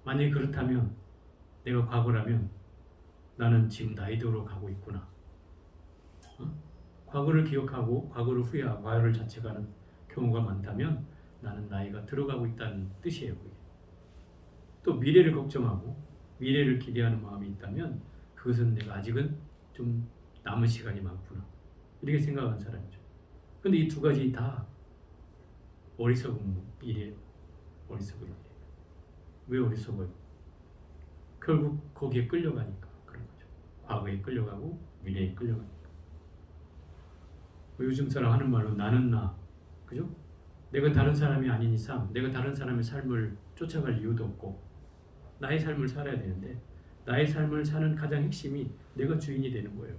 만약에 그렇다면 내가 과거라면 나는 지금 나이대로 가고 있구나. 과거를 기억하고 과거를 후회하고 과거를 자책하는 경우가 많다면 나는 나이가 들어가고 있다는 뜻이에요. 그게. 또 미래를 걱정하고 미래를 기대하는 마음이 있다면 그것은 내가 아직은 좀 남은 시간이 많구나. 이렇게 생각하는 사람이죠. 근데 이 두 가지 다 어리석은 일이에요. 어리석은 일이에요. 왜 어리석어요? 결국 거기에 끌려가니까 그런 거죠. 과거에 끌려가고 미래에 끌려가니까. 요즘 사람 하는 말로 나는 나. 그죠? 내가 다른 사람이 아닌 이상 내가 다른 사람의 삶을 쫓아갈 이유도 없고 나의 삶을 살아야 되는데 나의 삶을 사는 가장 핵심이 내가 주인이 되는 거예요.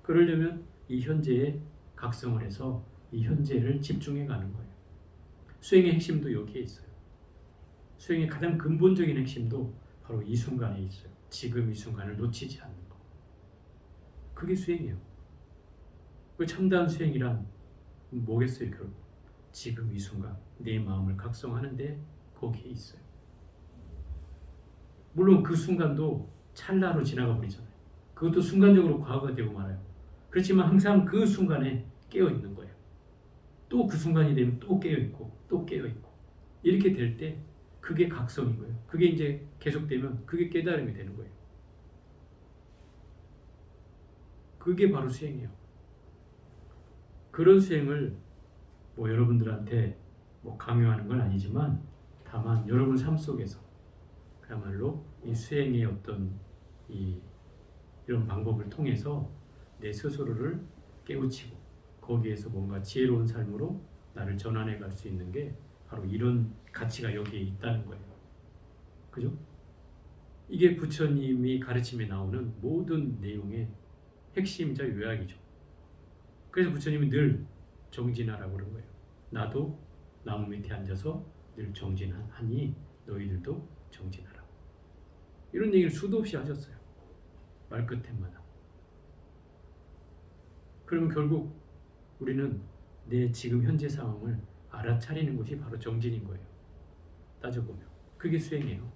그러려면 이 현재에 각성을 해서 이 현재를 집중해 가는 거예요. 수행의 핵심도 여기에 있어요. 수행의 가장 근본적인 핵심도 바로 이 순간에 있어요. 지금 이 순간을 놓치지 않는 거. 그게 수행이에요. 그 참다운 수행이란 뭐겠어요? 결국 지금 이 순간 내 마음을 각성하는데 거기에 있어요. 물론 그 순간도 찰나로 지나가 버리잖아요. 그것도 순간적으로 과거가 되고 말아요. 그렇지만 항상 그 순간에 깨어 있는 거예요. 또 그 순간이 되면 또 깨어 있고 또 깨어 있고 이렇게 될 때 그게 각성인 거예요. 그게 이제 계속되면 그게 깨달음이 되는 거예요. 그게 바로 수행이에요. 그런 수행을 뭐 여러분들한테 뭐 강요하는 건 아니지만 다만 여러분 삶 속에서 그야말로 이 수행의 어떤 이런 방법을 통해서 내 스스로를 깨우치고 거기에서 뭔가 지혜로운 삶으로 나를 전환해 갈 수 있는 게 바로 이런 가치가 여기에 있다는 거예요. 그죠? 이게 부처님이 가르침에 나오는 모든 내용의 핵심이자 요약이죠. 그래서 부처님이 늘 정진하라고 그런 거예요. 나도 나무 밑에 앉아서 늘 정진하니 너희들도 정진하라. 이런 얘기를 수도 없이 하셨어요. 말끝에마다. 그러면 결국 우리는 내 지금 현재 상황을 알아차리는 것이 바로 정진인 거예요. 따져보면. 그게 수행이에요.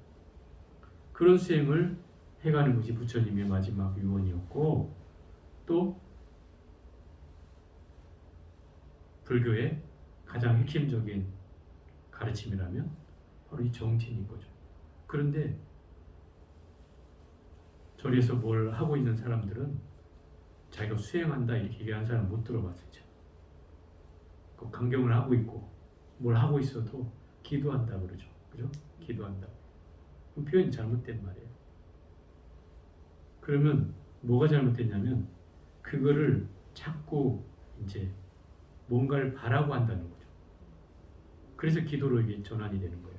그런 수행을 해가는 것이 부처님의 마지막 유언이었고 또 불교의 가장 핵심적인 가르침이라면 바로 이 정진인 거죠. 그런데 절에서 뭘 하고 있는 사람들은 자기가 수행한다 이렇게 얘기하는 사람 못 들어봤어요. 그 강경을 하고 있고 뭘 하고 있어도 기도한다 그러죠. 그죠? 기도한다. 표현이 잘못된 말이에요. 그러면 뭐가 잘못됐냐면 그거를 자꾸 이제 뭔가를 바라고 한다는 거죠. 그래서 기도로 이게 전환이 되는 거예요.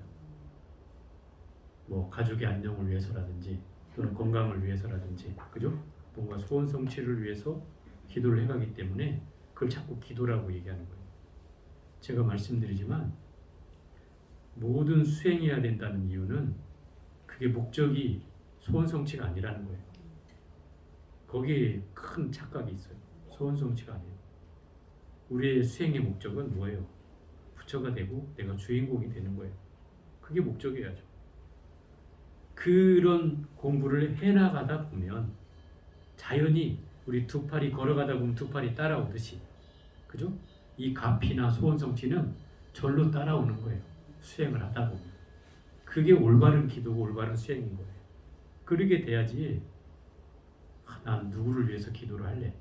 뭐 가족의 안녕을 위해서라든지 또는 건강을 위해서라든지 그죠? 뭔가 소원 성취를 위해서 기도를 해가기 때문에 그걸 자꾸 기도라고 얘기하는 거예요. 제가 말씀드리지만 모든 수행해야 된다는 이유는 그게 목적이 소원 성취가 아니라는 거예요. 거기에 큰 착각이 있어요. 소원 성취가 아니에요. 우리의 수행의 목적은 뭐예요? 부처가 되고 내가 주인공이 되는 거예요. 그게 목적이어야죠. 그런 공부를 해나가다 보면 자연히 우리 두 팔이 걸어가다 보면 두 팔이 따라오듯이 그죠? 이 가피나 소원 성취는 절로 따라오는 거예요. 수행을 하다 보면. 그게 올바른 기도고 올바른 수행인 거예요. 그러게 돼야지 난 누구를 위해서 기도를 할래.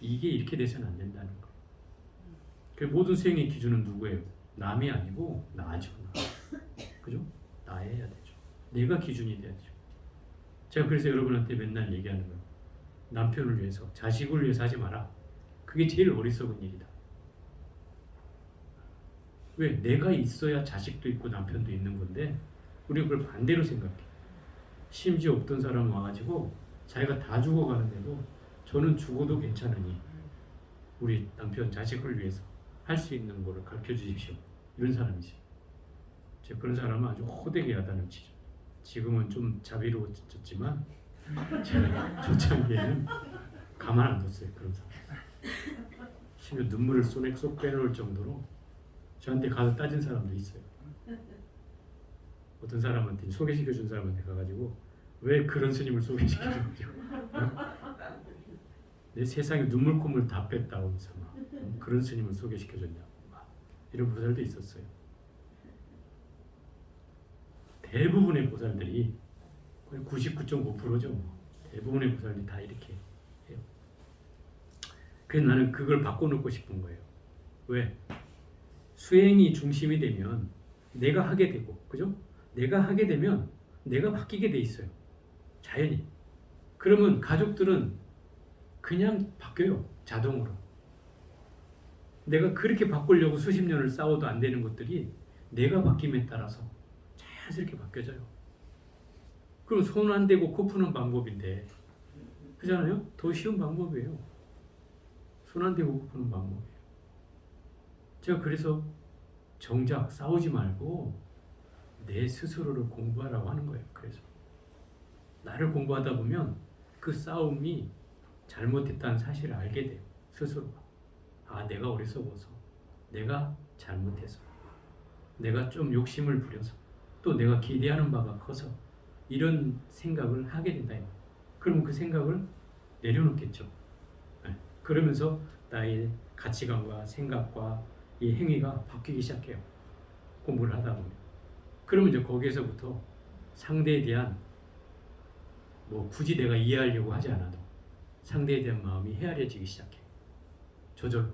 이게 이렇게 돼서는 안 된다는 거예요. 그 모든 수행의 기준은 누구예요? 남이 아니고 나죠. 나. 그죠? 나여야 되죠. 내가 기준이 돼야죠. 제가 그래서 여러분한테 맨날 얘기하는 거예요. 남편을 위해서, 자식을 위해서 하지 마라. 그게 제일 어리석은 일이다. 왜? 내가 있어야 자식도 있고 남편도 있는 건데 우리가 그걸 반대로 생각해. 심지어 어떤 사람 와가지고 자기가 다 죽어가는데도 저는 죽어도 괜찮으니 우리 남편 자식을 위해서 할 수 있는 거를 가르쳐 주십시오. 이런 사람이지. 제가 그런 사람은 아주 호되게 야단을치죠. 지금은 좀 자비로워졌지만 제가 초창기에는 가만 안 뒀어요. 그런 사람. 심지어 눈물을 쏙 빼놓을 정도로 저한테 가서 따진 사람도 있어요. 어떤 사람한테 소개시켜준 사람한테 가가지고 왜 그런 스님을 소개시켜주냐고 내 세상에 눈물 콧물 다 뺐다고 하면서 막 그런 스님을 소개시켜줬냐고 막 이런 보살도 있었어요. 대부분의 보살들이 거의 99.5%죠. 뭐. 대부분의 보살들이 다 이렇게 해요. 그래서 나는 그걸 바꿔놓고 싶은 거예요. 왜? 수행이 중심이 되면 내가 하게 되고, 그죠? 내가 하게 되면 내가 바뀌게 돼 있어요. 자연히. 그러면 가족들은 그냥 바뀌어요. 자동으로. 내가 그렇게 바꾸려고 수십 년을 싸워도 안 되는 것들이 내가 바뀜에 따라서 자연스럽게 바뀌어져요. 그럼 손 안 대고 코 푸는 방법인데 그잖아요? 더 쉬운 방법이에요. 손 안 대고 코 푸는 방법이에요. 제가 그래서 정작 싸우지 말고 내 스스로를 공부하라고 하는 거예요. 그래서 나를 공부하다 보면 그 싸움이 잘못했다는 사실을 알게 돼요. 스스로가. 아, 내가 어리석어서, 내가 잘못해서, 내가 좀 욕심을 부려서, 또 내가 기대하는 바가 커서 이런 생각을 하게 된다. 그러면 그 생각을 내려놓겠죠. 네. 그러면서 나의 가치관과 생각과 이 행위가 바뀌기 시작해요. 공부를 하다 보면. 그러면 이제 거기에서부터 상대에 대한 뭐 굳이 내가 이해하려고 하지 않아도 상대에 대한 마음이 헤아려지기 시작해. 저절로.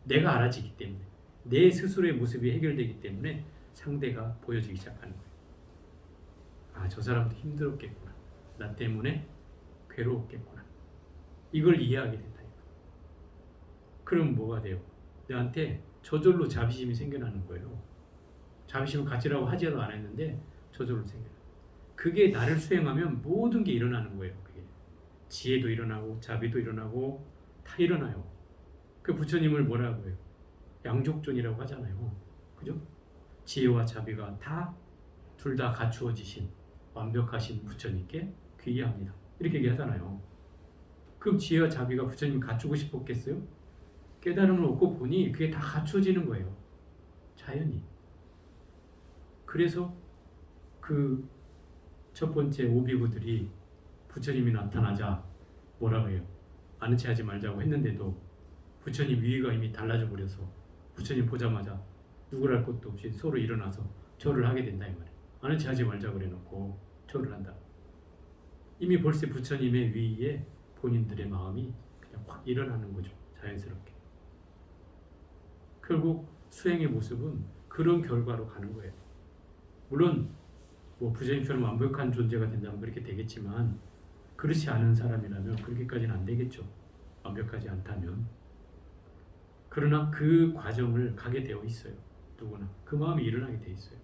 내가 알아지기 때문에. 내 스스로의 모습이 해결되기 때문에 상대가 보여지기 시작하는 거예요. 아, 저 사람도 힘들었겠구나. 나 때문에 괴로웠겠구나. 이걸 이해하게 된다. 그럼 뭐가 돼요? 나한테 저절로 자비심이 생겨나는 거예요. 자비심을 가지라고 하지도 않았는데 저절로 생겨요. 그게 나를 수행하면 모든 게 일어나는 거예요. 그게. 지혜도 일어나고 자비도 일어나고 다 일어나요. 그 부처님을 뭐라고 해요? 양족존이라고 하잖아요. 그죠? 지혜와 자비가 다 둘 다 갖추어지신 완벽하신 부처님께 귀의합니다. 이렇게 얘기하잖아요. 그럼 지혜와 자비가 부처님이 갖추고 싶었겠어요? 깨달음을 얻고 보니 그게 다 갖춰지는 거예요. 자연히. 그래서 그 첫 번째 오비구들이 부처님이 나타나자 뭐라고 해요? 아는 체 하지 말자고 했는데도 부처님 위위가 이미 달라져 버려서 부처님 보자마자 누구랄 것도 없이 서로 일어나서 절을 하게 된다 이 말이에요. 아는 체 하지 말자고 그래놓고 절을 한다. 이미 벌써 부처님의 위위에 본인들의 마음이 그냥 확 일어나는 거죠. 자연스럽게. 결국 수행의 모습은 그런 결과로 가는 거예요. 물론 뭐 부처님처럼 완벽한 존재가 된다면 그렇게 되겠지만 그렇지 않은 사람이라면 그렇게까지는 안 되겠죠. 완벽하지 않다면. 그러나 그 과정을 가게 되어 있어요. 누구나. 그 마음이 일어나게 돼 있어요.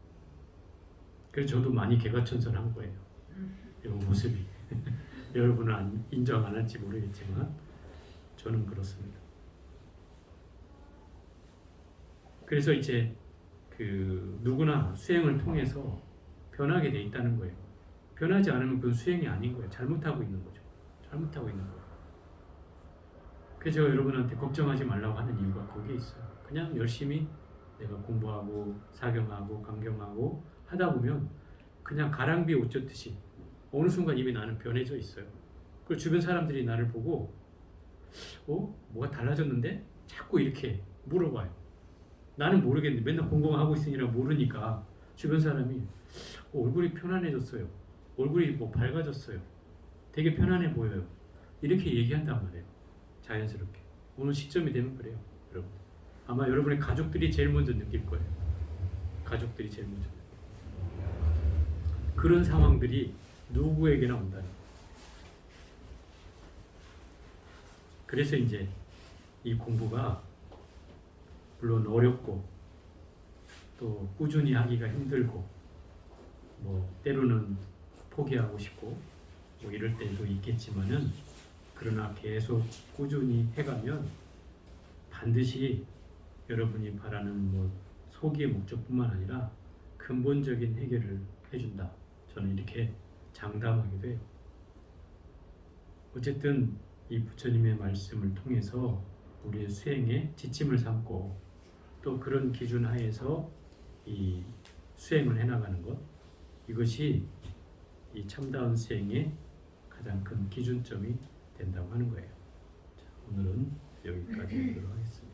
그래서 저도 많이 개가천선한 거예요. 이 모습이. 여러분은 인정 안 할지 모르겠지만 저는 그렇습니다. 그래서 이제 그 누구나 수행을 통해서 변하게 돼 있다는 거예요. 변하지 않으면 그건 수행이 아닌 거예요. 잘못하고 있는 거죠. 잘못하고 있는 거예요. 그래서 제가 여러분한테 걱정하지 말라고 하는 이유가 거기에 있어요. 그냥 열심히 내가 공부하고 사경하고 강경하고 하다 보면 그냥 가랑비에 옷 젖듯이 어느 순간 이미 나는 변해져 있어요. 그리고 주변 사람들이 나를 보고 뭐가 달라졌는데? 자꾸 이렇게 물어봐요. 나는 모르겠는데 맨날 공부하고 있으니라 모르니까 주변 사람이 얼굴이 편안해졌어요. 얼굴이 뭐 밝아졌어요. 되게 편안해 보여요. 이렇게 얘기한단 말이에요. 자연스럽게. 어느 시점이 되면 그래요. 여러분. 아마 여러분의 가족들이 제일 먼저 느낄 거예요. 가족들이 제일 먼저. 그런 상황들이 누구에게나 온다는 거예요. 그래서 이제 이 공부가 물론 어렵고 또 꾸준히 하기가 힘들고 뭐 때로는 포기하고 싶고 뭐 이럴 때도 있겠지만은 그러나 계속 꾸준히 해가면 반드시 여러분이 바라는 뭐 소기의 목적뿐만 아니라 근본적인 해결을 해준다. 저는 이렇게 장담하기도 해요. 어쨌든 이 부처님의 말씀을 통해서 우리의 수행에 지침을 삼고 또 그런 기준 하에서 이 수행을 해나가는 것, 이것이 이 참다운 수행의 가장 큰 기준점이 된다고 하는 거예요. 자, 오늘은 여기까지 하도록 하겠습니다.